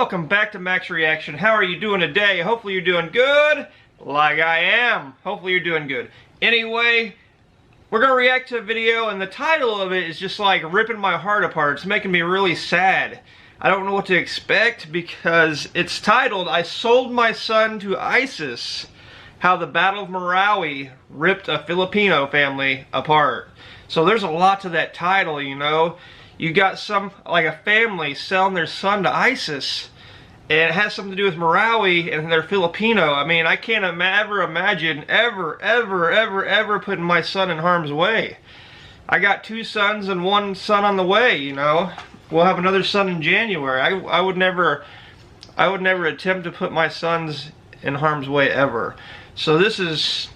Welcome back to Max Reaction. How are you doing today? Hopefully you're doing good, like I am. Hopefully you're doing good. Anyway, we're gonna react to a video, and the title of it is just like ripping my heart apart. It's making me really sad. I don't know what to expect because it's titled, "I Sold My Son to ISIS. How the Battle of Marawi Ripped a Filipino Family Apart." So there's a lot to that title, you know. You got like a family selling their son to ISIS, and it has something to do with Marawi, and they're Filipino. I mean, I can't ever imagine ever putting my son in harm's way. I got 2 sons and 1 son on the way, you know. We'll have another son in January. I would never attempt to put my sons in harm's way ever. So this is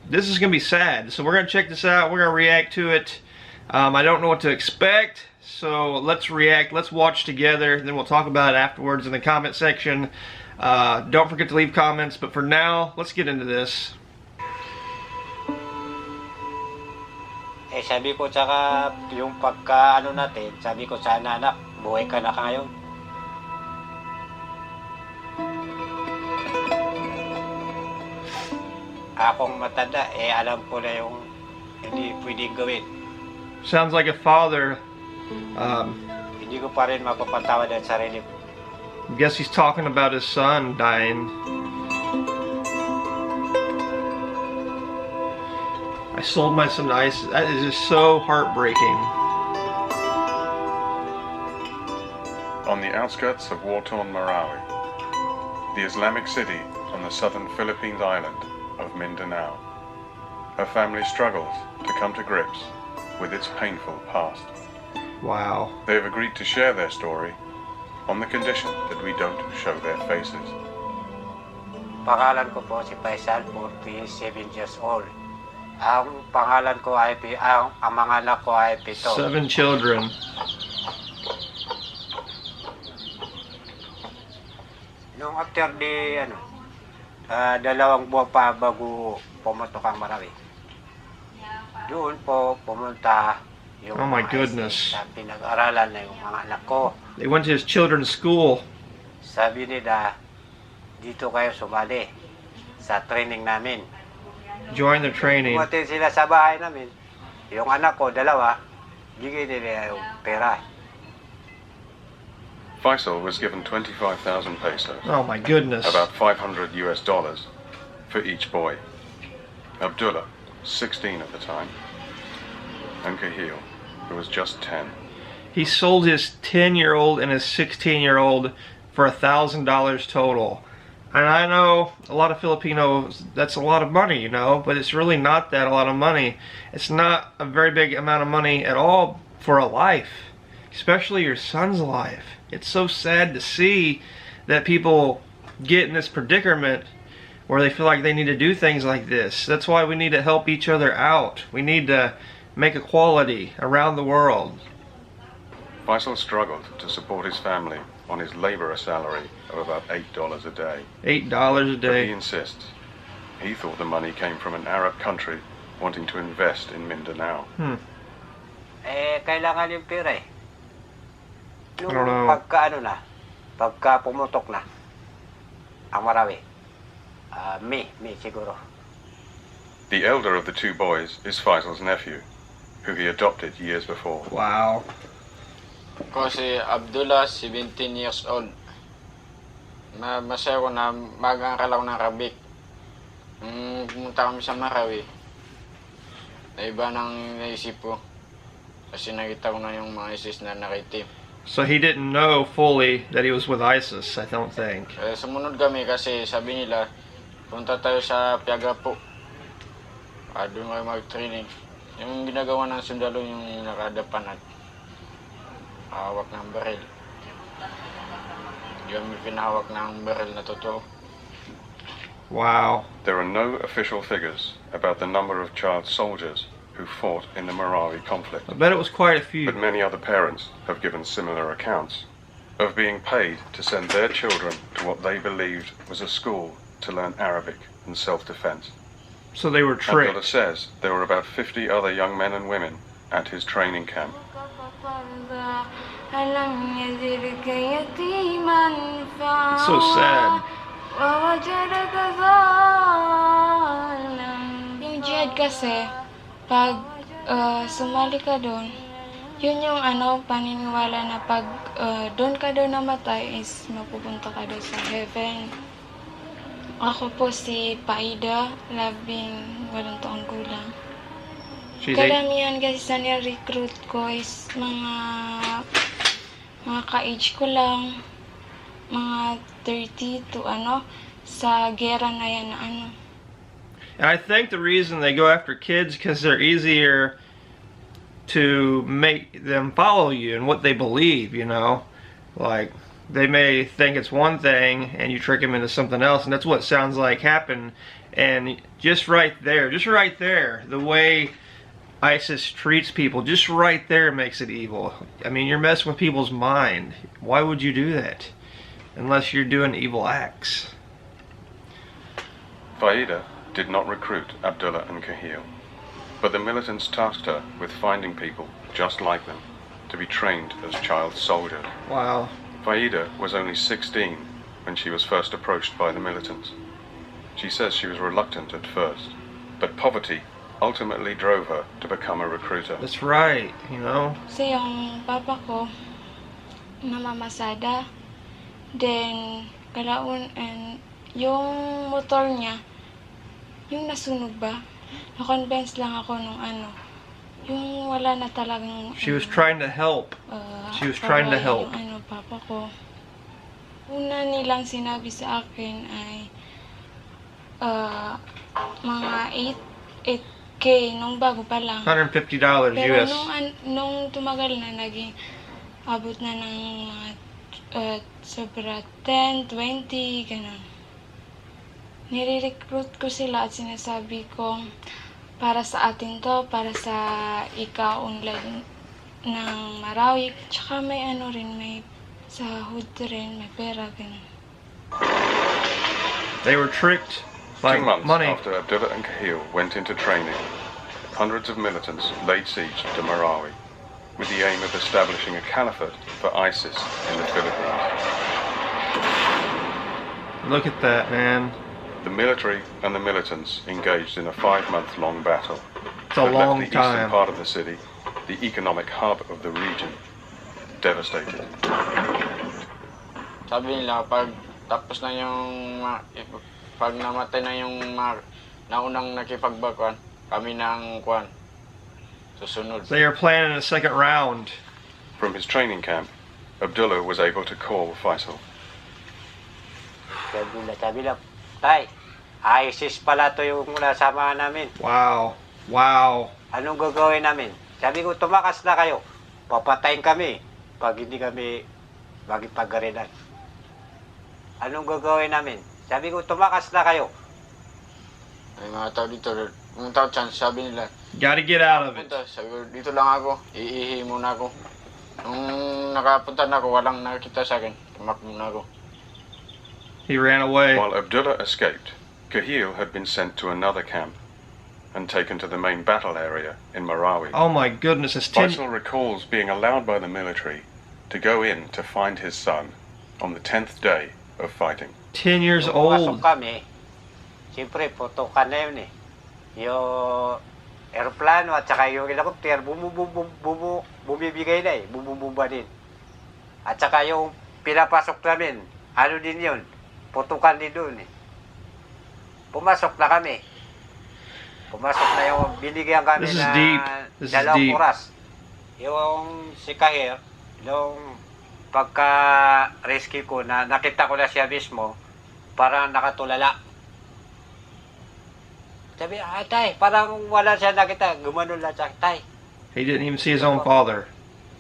gonna be sad. So we're gonna check this out. We're gonna react to it. I don't know what to expect. So let's react, let's watch together, then we'll talk about it afterwards in the comment section. Don't forget to leave comments, but for now, let's get into this. Eh sabi ko tsaka yung pagka ano natin, sabi ko sana anak, buhay ka na kayo. Akong matanda, eh alam ko na yung hindi pwedeng gawin. Sounds like a father. Hindi ko pa rin mapapatawad ang sarili ko. I guess he's talking about his son dying. I sold my son to ISIS. That is just so heartbreaking. On the outskirts of war-torn Marawi, the Islamic city on the southern Philippines island of Mindanao, her family struggles to come to grips with its painful past. Wow. They have agreed to share their story on the condition that we don't show their faces. Pangalan ko po si Faisal, 47 years old. Ang pangalan ko ay ang mga anak ko ay 7. 7 children. Nung after the 2 buwan pa bago pumunta ang Marawi. Doon po pumunta yung oh my goodness. Sa pinag-aralan na yung mga anak ko. They went to his children's school. Sabi nila, dito kayo sumali sa training namin. Join the training. Pumunta sila sa bahay namin. Yung anak ko, 2, bigay nila yung pera. Faisal was given 25,000 pesos. Oh my goodness. About $500 for each boy. Abdullah, 16 at the time, and Kahil, who was just 10. He sold his 10-year-old and his 16-year-old for $1,000 total. And I know a lot of Filipinos, that's a lot of money, you know, but it's really not that a lot of money. It's not a very big amount of money at all for a life, especially your son's life. It's so sad to see that people get in this predicament where they feel like they need to do things like this. That's why we need to help each other out. We need to make equality around the world. Faisal struggled to support his family on his laborer salary of about $8 a day. $8 a But day. he insists. He thought the money came from an Arab country wanting to invest in Mindanao. Eh, kailangan yung pera eh. I don't know. Pagka pumutok na ang Marawi. Me siguro. The elder of the 2 boys is Faisal's nephew, who he adopted years before. Wow. Ako si Abdullah, 17 years old. Masaya ko na mag-aaral ako ng Arabic. Pumunta kami sa Marawi. Naiba ng naisip ko. Kasi nakita ko na yung mga ISIS na nakitim. So he didn't know fully that he was with ISIS, I don't think. Sumunod kami kasi sabi nila, punta tayo sa Piaga po. Doon kayo mag-training. Yung ginagawa ng sundalo yung nakadapan at hawak ng baril. Yung may pinahawak ng baril na totoo. Wow. There are no official figures about the number of child soldiers who fought in the Marawi conflict. I bet it was quite a few. But many other parents have given similar accounts of being paid to send their children to what they believed was a school to learn Arabic and self-defense. So they were tricked. Abdullah says there were about 50 other young men and women at his training camp. ألم يجدك يتيما so sad. Yung jihad kasi, pag sumali ka doon, yun yung paniniwala na pag doon ka doon namatay is mapupunta ka doon sa heaven. Ako po si Paida, 8 taong gulang. She's 8. Karamihan kasi sa ni-recruit ko is mga ka-age ko lang, mga 30 to sa gera na yan na And I think the reason they go after kids because they're easier to make them follow you and what they believe, you know? Like, they may think it's one thing and you trick them into something else, and that's what it sounds like happened. And just right there, the way ISIS treats people, just right there makes it evil. I mean, you're messing with people's mind. Why would you do that? Unless you're doing evil acts. Faida did not recruit Abdullah and Kahil, but the militants tasked her with finding people just like them to be trained as child soldiers. Wow. Faida was only 16 when she was first approached by the militants. She says she was reluctant at first, but poverty ultimately drove her to become a recruiter. That's right, you know? Kasi yung papa ko, namamasada. Then, kalaon, and yung motor niya, yung nasunog ba? Na-convince lang ako nung yung wala na talagang... She was trying to help. She was trying to help. Yung papa ko. Una nilang sinabi sa akin ay mga 8K nung bago pa lang. $150 Pero US. nung tumagal na, naging abot na ng mga sobra 10, 20, ganun. Nire-recruit ko sila at sinasabi ko, para sa atin to, para sa ika-unlad ng Marawi. Tsaka may may sa hood rin, may pera, ganun. They were tricked by 2 months money. after Abdullah and Kahil went into training. Hundreds of militants laid siege to Marawi with the aim of establishing a caliphate for ISIS in the Philippines. Look at that, man. The military and the militants engaged in a 5-month-long battle It's a that long left the eastern time. part of the city, the economic hub of the region, devastated. Sabi nila, pag tapos na yung, pag namatay na yung naunang nakipagbakuan, kami na ang kuan. Susunod. They are planning a second round. From his training camp, Abdullah was able to call Faisal. Sabi na, Tay, ISIS pala to yung nasama namin. Wow. Wow. Anong gagawin namin? Sabi ko, tumakas na kayo. Papatayin kami pag hindi kami magipagarinan. Anong gagawin namin? Sabi ko, tumakas na kayo. May mga tao dito, mga tao chance, sabi nila. Gotta get out of it. Punta, sabi ko, dito lang ako, iihi muna ako. Nung nakapunta na ako, walang nakita sa akin. Tumakbo na ako. He ran away. While Abdullah escaped, Kahil had been sent to another camp and taken to the main battle area in Marawi. Oh my goodness, it's 10. Faisal recalls being allowed by the military to go in to find his son on the 10th day of fighting. 10 years Nung pumasok old. kami, siyempre, putukan na yun eh. Yung aeroplano at saka yung helicopter, bumibigay na eh. Bumubumba din. At saka yung pinapasok namin, din yun. Putukan din doon eh. Pumasok na kami. Pumasok na yung binigyan kami This is na deep. This is dalawang deep. oras. Yung si Kahir, yung pagka-rescue ko na nakita ko na siya mismo, parang nakatulala. Sabi, tay, parang wala siya nakita. Gumanon lang siya, tay. He didn't even see his own father.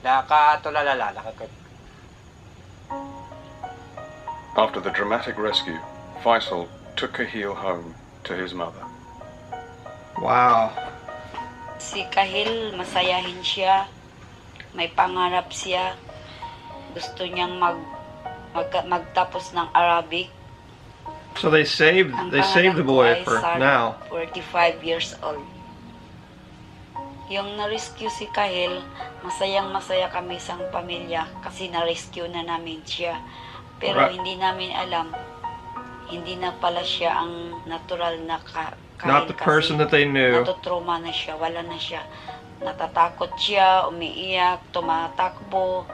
Nakatulala lang. After the dramatic rescue, Faisal took Kahil home to his mother. Wow. Si Kahil, masayahin siya. May pangarap siya. Gusto niyang magtapos ng Arabic. So they saved Ang the pangalan ko boy ay for Sarah, now. 45 years old. Yung na-rescue si Kahil, masayang-masaya kami isang pamilya kasi na-rescue na namin siya. Pero Right. hindi namin alam, hindi na pala siya ang natural na kain Not the person that they knew. natutruma na siya, wala na siya. Natatakot siya, umiiyak, tumatakbo,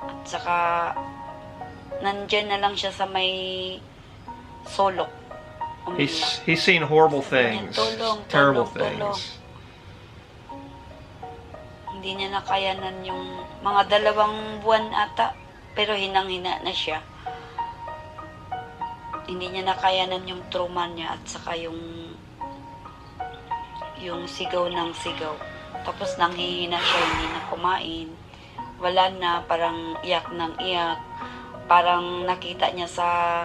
at saka nandyan na lang siya sa may sulok. Umiiyak. He's seen horrible Sabi niya, things, "Tulong, terrible tulong, tulong." things. Hindi niya nakayanan yung mga 2 buwan ata, pero hinang-hina na siya. Hindi niya nakayanan yung trauma niya at saka yung sigaw ng sigaw. Tapos nanghihina siya, hindi na kumain. Wala na, parang iyak ng iyak. Parang nakita niya sa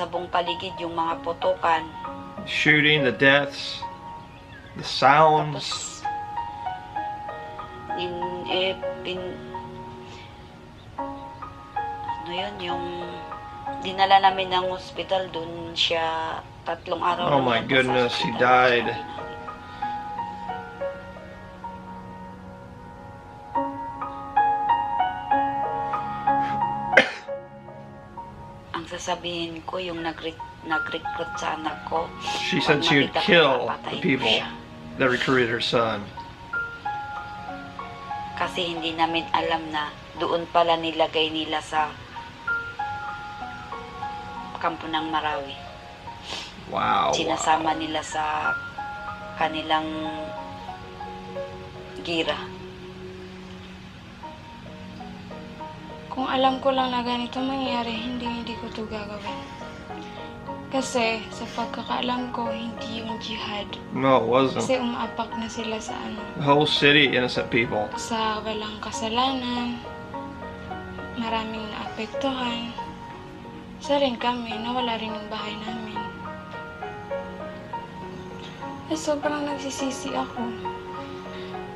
buong paligid yung mga putukan. Shooting, the deaths, the sounds. Tapos ano yun, yung dinala namin ng hospital, dun siya 3 araw Oh lang my siya sa goodness, he hospital. died. Ang sasabihin ko, yung nag-recruit sa anak ko, She pag said she would makita ko, kill papatayin the ko people siya. that recruited her son. Kasi hindi namin alam na doon pala nilagay nila sa kampo ng Marawi. Wow. Sinasama nila sa kanilang gira. Kung alam ko lang na ganito mangyari, hindi ko to gagawin. Kasi sa pagkakaalam ko, hindi yung jihad. No, it wasn't. Kasi umaapak na sila sa The whole city, innocent people. sa walang kasalanan. Maraming naapektuhan. Isa rin kami, nawala rin yung bahay namin. Sobrang nagsisisi ako.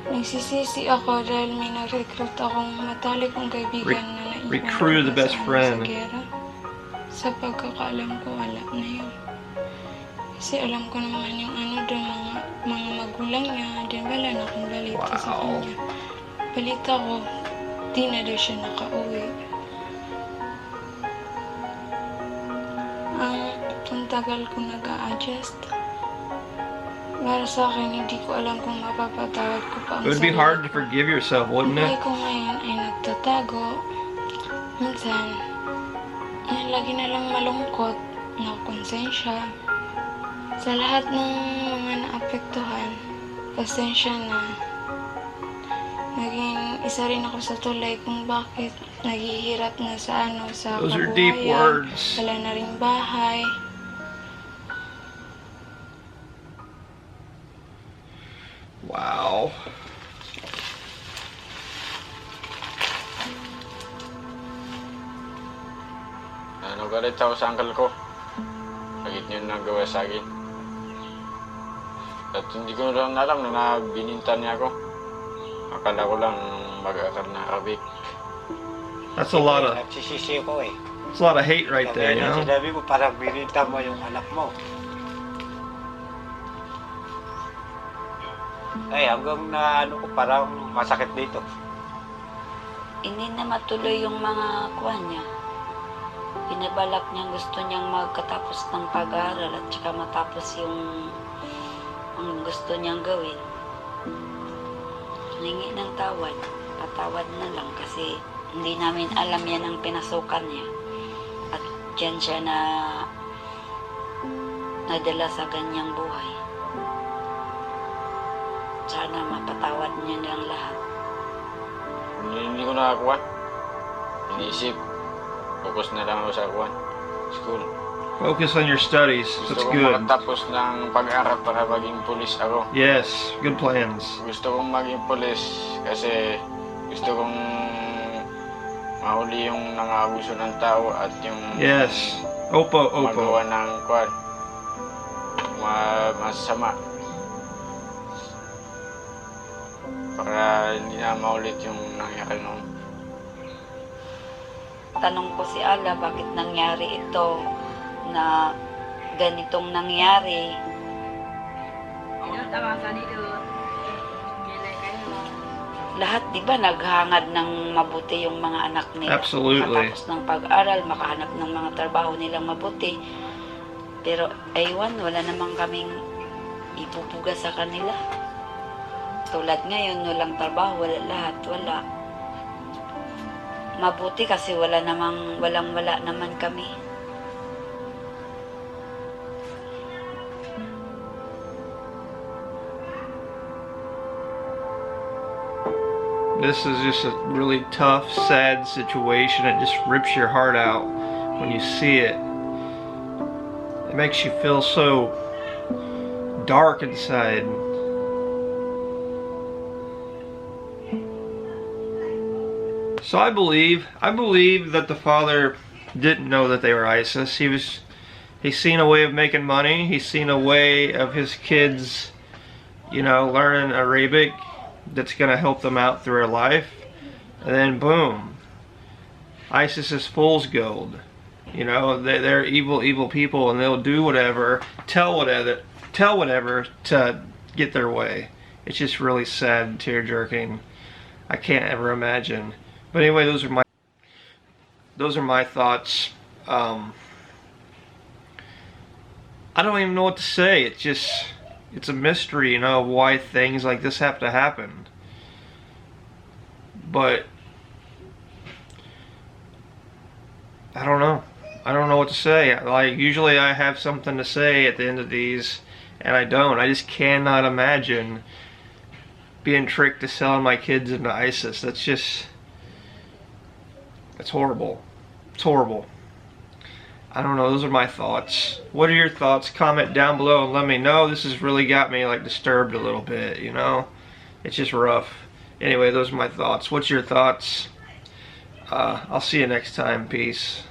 Nagsisisi ako dahil may nag-recruit akong matalik kong kaibigan na naiwan recruited the best friend. sa gera. Sa pagkakaalam ko, wala na yun. Kasi alam ko naman yung doon, mga magulang niya, din wala na akong balita sa Wow. kanya. Balita ko, di na daw siya nakauwi. Ang tagal ko nag-a-adjust. Para sa akin, hindi ko alam kung mapapatawad ko pa ang It would be sarili hard to ko. forgive yourself, wouldn't Buhay it? ko ngayon ay nagtatago. Minsan, lagi na lang malungkot, nakonsensya. Sa lahat ng mga naapektuhan, pasensya na. Naging isa rin ako sa tulay kung bakit naghihirap na sa Those are deep kabuhayan. words. Wala na rin bahay. Wow. Nagalit ako sa uncle ko. Bakit niya nagawa sa akin. At hindi ko lang alam na bininta niya ako. Akala ko lang mag-akar na Arabic. That's a lot of Nagsisisi ko eh. that's a lot of hate right there, you Kaya know? sinabi mo, parang bininta mo yung anak mo. Ay, hanggang na ano ko, parang masakit dito. Hindi na matuloy yung mga kuha niya. Pinabalak niya, gusto niyang magkatapos ng pag-aaral at saka matapos yung ang gusto niyang gawin. Hingi ng tawad. Patawad na lang kasi hindi namin alam yan ang pinasukan niya. At dyan siya na nadala sa ganyang buhay. Sana mapatawad niya lang lahat. Hindi ko nakakuha. Iniisip. Focus na lang ako sa kuwan. School. Focus on your studies. Gusto That's kong good. makatapos ng pag-aaral para maging pulis ako. Yes, good plans. Gusto kong maging pulis kasi gusto kong mahuli yung nang-aabuso ng tao at yung Yes. Opo, magawa opo. ng kwan. Masama. Para hindi na maulit yung nangyari noon. Tanong ko si Ala, bakit nangyari ito na ganitong nangyari? lahat, di ba, naghangad ng mabuti yung mga anak nila. Absolutely. Makatapos ng pag-aral, makahanap ng mga trabaho nilang mabuti. Pero, aywan, wala namang kaming ipupuga sa kanila. Tulad ngayon, walang trabaho, wala lahat, wala. Mabuti kasi wala naman kami. This is just a really tough, sad situation. It just rips your heart out when you see it. It makes you feel so dark inside. So I believe that the father didn't know that they were ISIS. He's seen a way of making money. He's seen a way of his kids, learning Arabic that's going to help them out through their life. And then boom, ISIS is fool's gold. They're evil people, and they'll do whatever, tell whatever to get their way. It's just really sad and tear-jerking. I can't ever imagine. But anyway, those are my thoughts. I don't even know what to say. It's a mystery, why things like this have to happen. But I don't know. I don't know what to say. Like, usually I have something to say at the end of these, and I don't. I just cannot imagine being tricked to selling my kids into ISIS. It's horrible. It's horrible. I don't know. Those are my thoughts. What are your thoughts? Comment down below and let me know. This has really got me disturbed a little bit, It's just rough. Anyway, those are my thoughts. What's your thoughts? I'll see you next time. Peace.